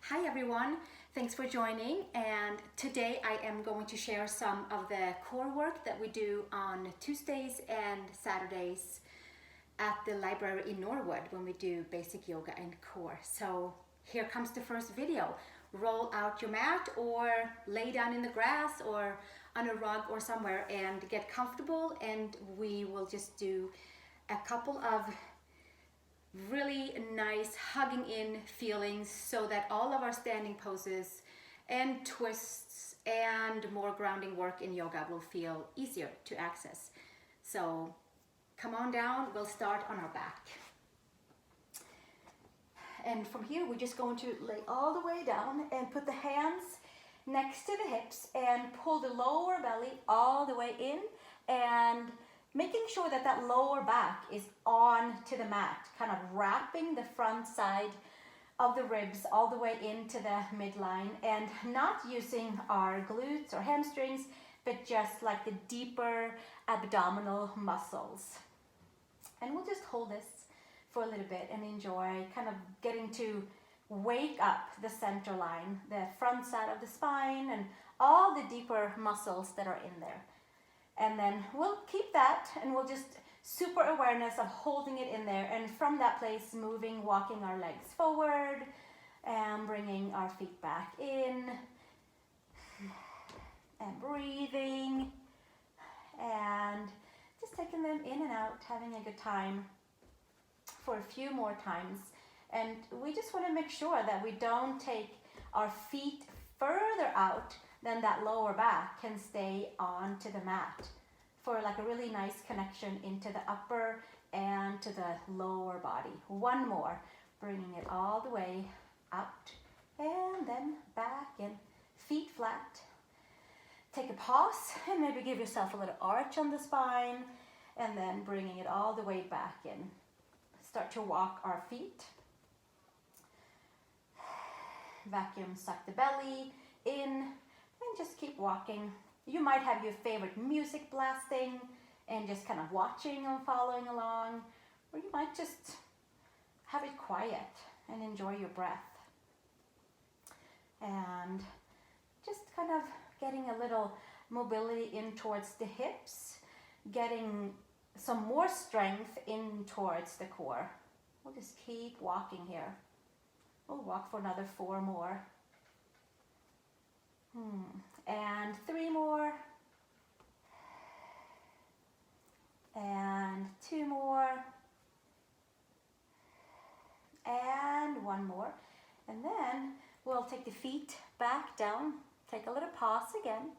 Hi everyone, thanks for joining, and today I am going to share some of the core work that we do on Tuesdays and Saturdays at the library in Norwood when we do basic yoga and core. So here comes the first video. Roll out your mat or lay down in the grass or on a rug or somewhere and get comfortable, and we will just do a couple of really nice hugging in feelings so that all of our standing poses and twists and more grounding work in yoga will feel easier to access. So come on down, we'll start on our back. And from here, we're just going to lay all the way down and put the hands next to the hips and pull the lower belly all the way in, and making sure that that lower back is on to the mat, kind of wrapping the front side of the ribs all the way into the midline, and not using our glutes or hamstrings, but just like the deeper abdominal muscles. And we'll just hold this for a little bit and enjoy kind of getting to wake up the center line, the front side of the spine, and all the deeper muscles that are in there. And then we'll keep that, and we'll just super awareness of holding it in there, and from that place moving, walking our legs forward and bringing our feet back in and breathing and just taking them in and out, having a good time for a few more times. And we just want to make sure that we don't take our feet further out then that lower back can stay onto the mat for like a really nice connection into the upper and to the lower body. One more, bringing it all the way out and then back in, feet flat. Take a pause and maybe give yourself a little arch on the spine, and then bringing it all the way back in. Start to walk our feet. Vacuum suck the belly in. And just keep walking. You might have your favorite music blasting and just kind of watching and following along, or you might just have it quiet and enjoy your breath. And just kind of getting a little mobility in towards the hips, getting some more strength in towards the core. We'll just keep walking here. We'll walk for another 4 more. And 3 more, and 2 more, and 1 more. And then we'll take the feet back down, take a little pause again,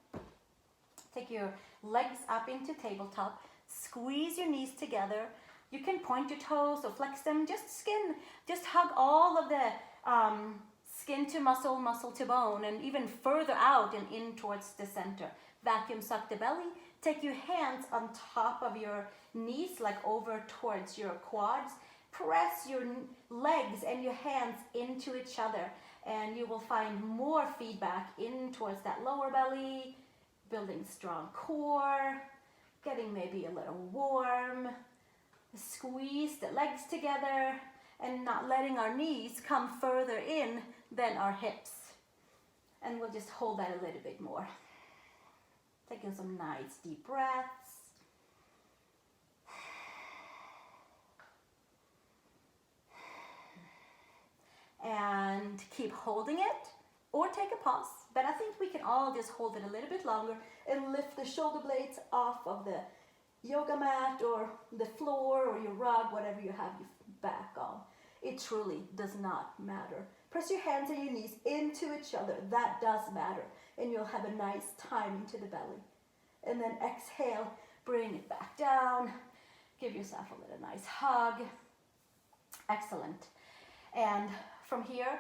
take your legs up into tabletop, squeeze your knees together. You can point your toes or flex them, just hug all of the skin to muscle, muscle to bone, and even further out and in towards the center. Vacuum suck the belly. Take your hands on top of your knees, like over towards your quads. Press your legs and your hands into each other, and you will find more feedback in towards that lower belly, building strong core, getting maybe a little warm. Squeeze the legs together and not letting our knees come further in than our hips. And we'll just hold that a little bit more. Taking some nice deep breaths. And keep holding it, or take a pause. But I think we can all just hold it a little bit longer and lift the shoulder blades off of the yoga mat or the floor or your rug, whatever you have your back on. It truly does not matter. Press your hands and your knees into each other. That does matter. And you'll have a nice time into the belly. And then exhale, bring it back down. Give yourself a little nice hug. Excellent. And from here,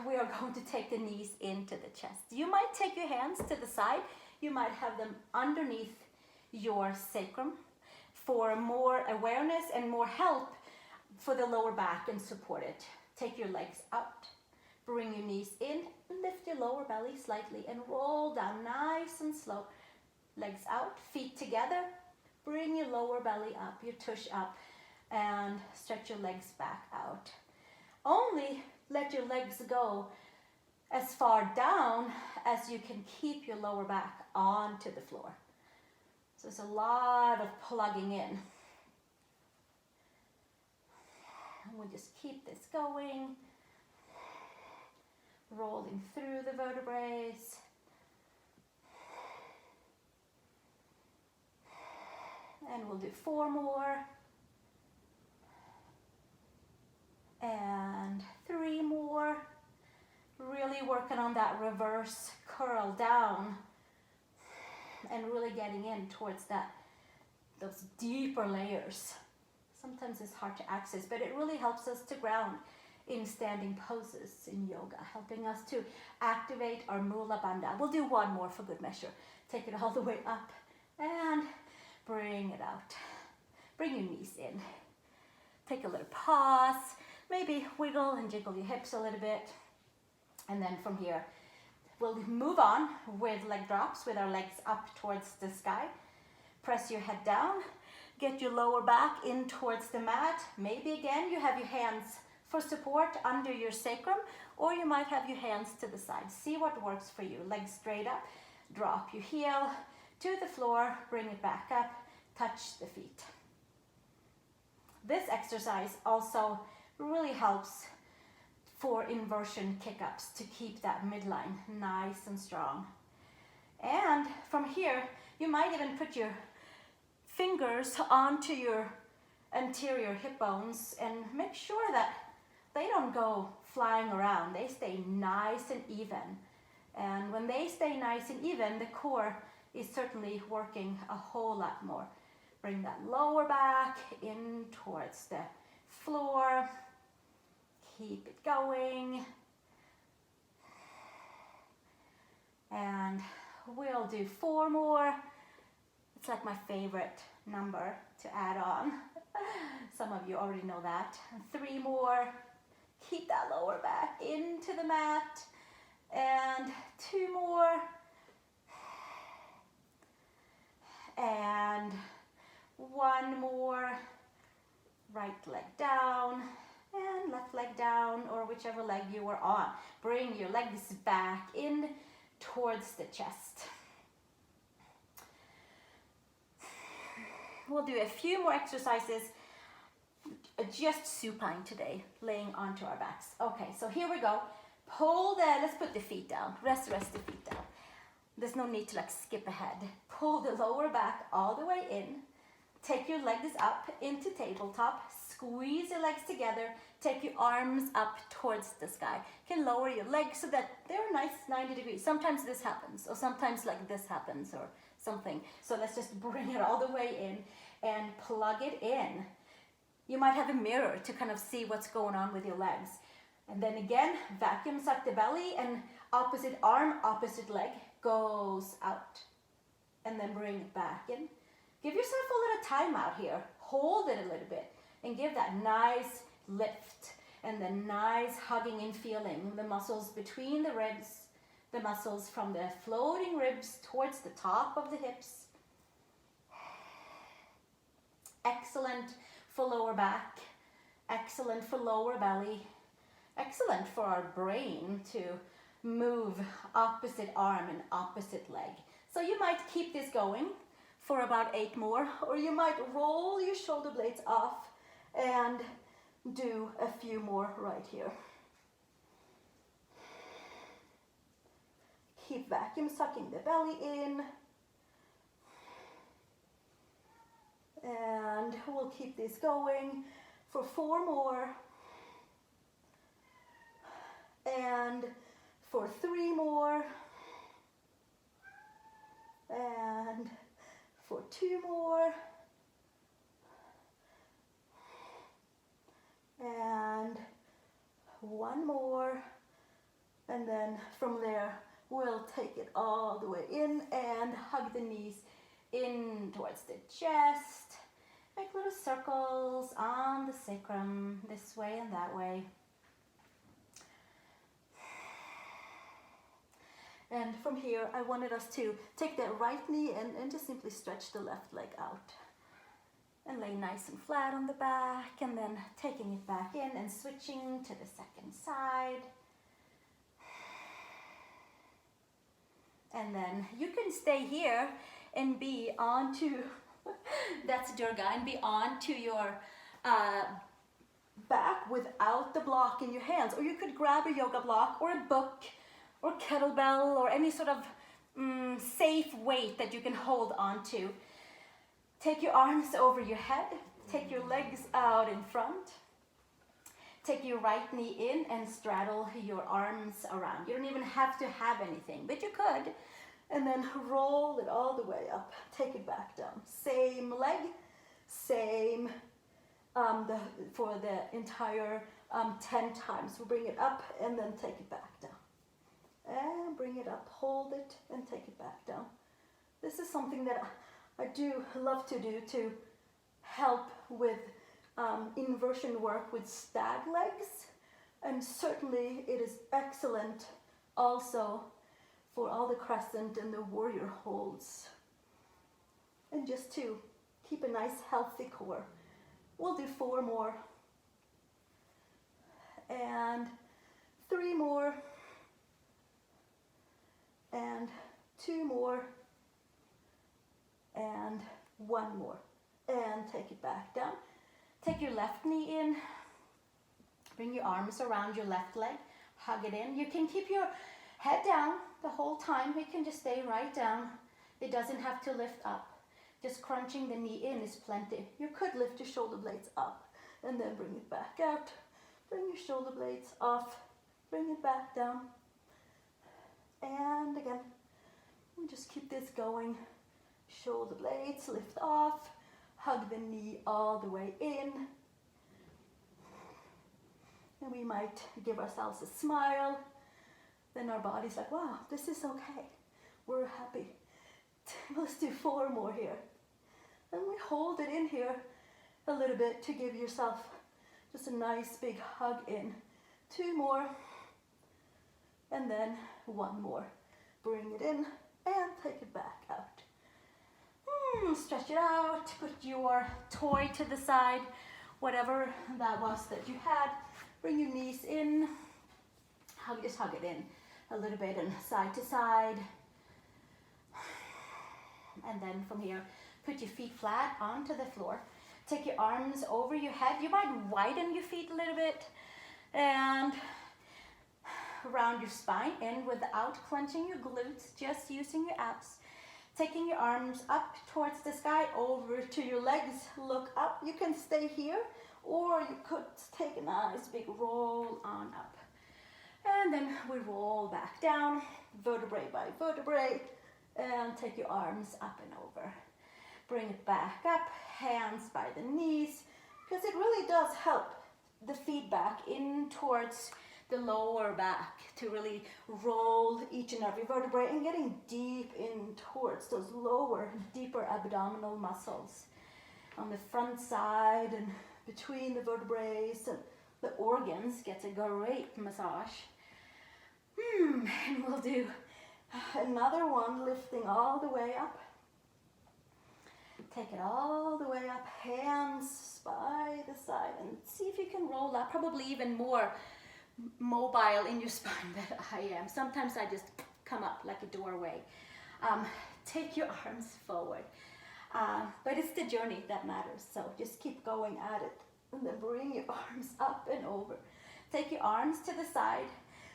we are going to take the knees into the chest. You might take your hands to the side. You might have them underneath your sacrum for more awareness and more help for the lower back and support it. Take your legs out, bring your knees in, lift your lower belly slightly and roll down nice and slow. Legs out, feet together, bring your lower belly up, your tush up, and stretch your legs back out. Only let your legs go as far down as you can keep your lower back onto the floor. So it's a lot of plugging in. And we'll just keep this going, rolling through the vertebrae. And we'll do 4 more. And 3 more. Really working on that reverse curl down and really getting in towards those deeper layers. Sometimes it's hard to access, but it really helps us to ground in standing poses in yoga, helping us to activate our Mula Bandha. We'll do 1 more for good measure. Take it all the way up and bring it out. Bring your knees in. Take a little pause. Maybe wiggle and jiggle your hips a little bit. And then from here, we'll move on with leg drops with our legs up towards the sky. Press your head down. Get your lower back in towards the mat. Maybe again, you have your hands for support under your sacrum, or you might have your hands to the side. See what works for you. Legs straight up. Drop your heel to the floor. Bring it back up. Touch the feet. This exercise also really helps for inversion kick-ups to keep that midline nice and strong. And from here, you might even put your fingers onto your anterior hip bones and make sure that they don't go flying around. They stay nice and even. And when they stay nice and even, the core is certainly working a whole lot more. Bring that lower back in towards the floor. Keep it going. And we'll do 4 more. It's like my favorite number to add on. Some of you already know that. 3 more. Keep that lower back into the mat. And 2 more. And 1 more. Right leg down. And left leg down, or whichever leg you were on. Bring your legs back in towards the chest. We'll do a few more exercises, just supine today, laying onto our backs. Okay, so here we go. Let's put the feet down. Rest the feet down. There's no need to like skip ahead. Pull the lower back all the way in. Take your legs up into tabletop. Squeeze your legs together. Take your arms up towards the sky. You can lower your legs so that they're nice 90 degrees. Sometimes this happens, or sometimes like this happens, or something. So let's just bring it all the way in and plug it in. You might have a mirror to kind of see what's going on with your legs. And then again, vacuum suck the belly, and opposite arm, opposite leg goes out. And then bring it back in. Give yourself a little time out here. Hold it a little bit and give that nice lift and the nice hugging and feeling. The muscles between the ribs, the muscles from the floating ribs towards the top of the hips. Excellent for lower back. Excellent for lower belly. Excellent for our brain to move opposite arm and opposite leg. So you might keep this going for about 8 more, or you might roll your shoulder blades off and do a few more right here. Keep vacuum sucking the belly in. And we'll keep this going for 4 more. And for 3 more. And for 2 more. And 1 more. And then from there, we'll take it all the way in and hug the knees in towards the chest. Make little circles on the sacrum, this way and that way. And from here, I wanted us to take that right knee and just simply stretch the left leg out. And lay nice and flat on the back, and then taking it back in and switching to the second side. And then you can stay here and be on to, that's Durga, and be on to your back without the block in your hands. Or you could grab a yoga block or a book or kettlebell or any sort of safe weight that you can hold on to. Take your arms over your head, take your legs out in front. Take your right knee in and straddle your arms around. You don't even have to have anything, but you could. And then roll it all the way up. Take it back down. Same leg, same for the entire 10 times. We'll bring it up and then take it back down. And bring it up, hold it, and take it back down. This is something that I do love to do to help with inversion work with stag legs, and certainly it is excellent also for all the crescent and the warrior holds. And just to keep a nice healthy core. We'll do 4 more and 3 more and 2 more and 1 more, and take it back down. Take your left knee in, bring your arms around your left leg, hug it in. You can keep your head down the whole time. It can just stay right down. It doesn't have to lift up. Just crunching the knee in is plenty. You could lift your shoulder blades up and then bring it back out. Bring your shoulder blades off, bring it back down. And again, we'll just keep this going. Shoulder blades lift off. Hug the knee all the way in. And we might give ourselves a smile. Then our body's like, wow, this is okay. We're happy. Let's do 4 more here. And we hold it in here a little bit to give yourself just a nice big hug in. 2 more. And then 1 more. Bring it in and take it back out. Stretch it out, put your toy to the side, whatever that was that you had. Bring your knees in, just hug it in a little bit and side to side. And then from here, put your feet flat onto the floor. Take your arms over your head. You might widen your feet a little bit and round your spine in without clenching your glutes, just using your abs. Taking your arms up towards the sky, over to your legs, look up. You can stay here, or you could take a nice big roll on up. And then we roll back down, vertebrae by vertebrae, and take your arms up and over. Bring it back up, hands by the knees, because it really does help the feedback in towards the lower back to really roll each and every vertebrae and getting deep in towards those lower, deeper abdominal muscles on the front side and between the vertebrae, and the organs gets a great massage. And we'll do another one, lifting all the way up. Take it all the way up, hands by the side, and see if you can roll up, probably even more mobile in your spine than I am. Sometimes I just come up like a doorway. Take your arms forward. But it's the journey that matters, so just keep going at it. And then bring your arms up and over. Take your arms to the side,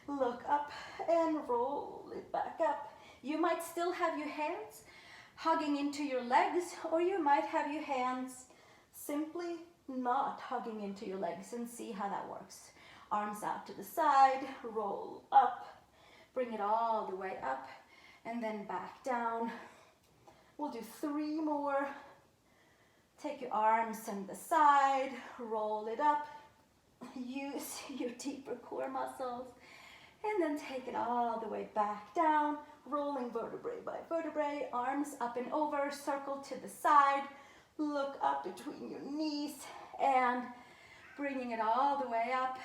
look up and roll it back up. You might still have your hands hugging into your legs, or you might have your hands simply not hugging into your legs, and see how that works. Arms out to the side, roll up, bring it all the way up, and then back down. We'll do 3 more. Take your arms on the side, roll it up, use your deeper core muscles, and then take it all the way back down, rolling vertebrae by vertebrae, arms up and over, circle to the side, look up between your knees, and bringing it all the way up,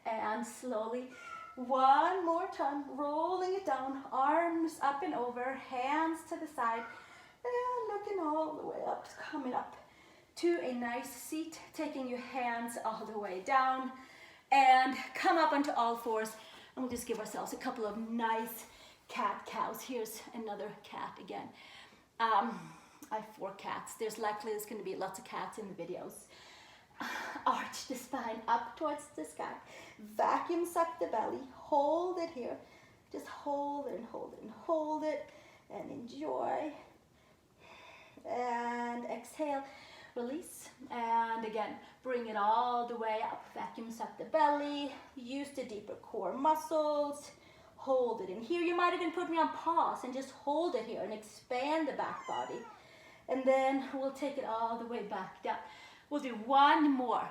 and slowly, 1 more time, rolling it down, arms up and over, hands to the side, and looking all the way up, coming up to a nice seat, taking your hands all the way down and come up onto all fours. And we'll just give ourselves a couple of nice cat cows. Here's another cat again. I have 4 cats. There's going to be lots of cats in the videos. Arch the spine up towards the sky. Vacuum suck the belly. Hold it here. Just hold it and hold it and hold it and enjoy. And exhale, release. And again, bring it all the way up. Vacuum suck the belly. Use the deeper core muscles. Hold it in here. You might even put me on pause and just hold it here and expand the back body. And then we'll take it all the way back down. We'll do one more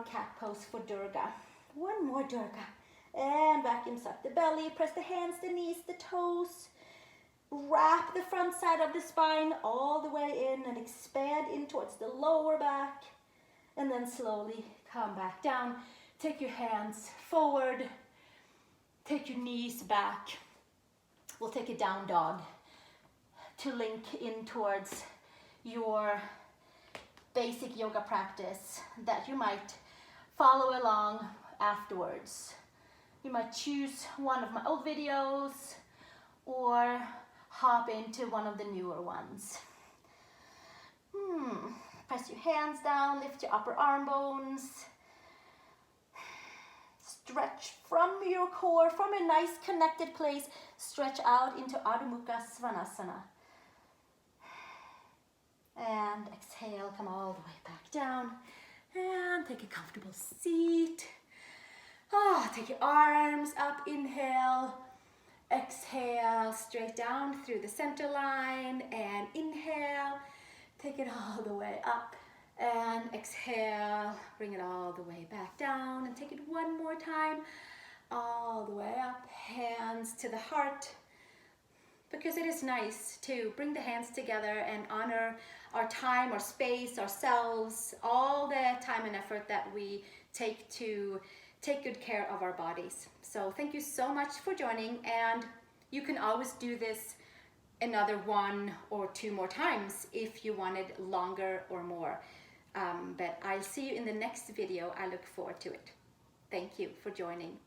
cat pose for Durga. One more Durga. And vacuum suck the belly. Press the hands, the knees, the toes. Wrap the front side of the spine all the way in and expand in towards the lower back. And then slowly come back down. Take your hands forward. Take your knees back. We'll take a down dog to link in towards your basic yoga practice that you might follow along afterwards. You might choose one of my old videos or hop into one of the newer ones. Press your hands down, lift your upper arm bones. Stretch from your core, from a nice connected place, stretch out into Adho Mukha Svanasana. And exhale, come all the way back down. And take a comfortable seat. Take your arms up, inhale. Exhale, straight down through the center line. And inhale, take it all the way up. And exhale, bring it all the way back down. And take it one more time, all the way up. Hands to the heart. Because it is nice to bring the hands together and honor our time, our space, ourselves, all the time and effort that we take to take good care of our bodies. So thank you so much for joining, and you can always do this another 1 or 2 more times if you wanted longer or more. But I'll see you in the next video. I look forward to it. Thank you for joining.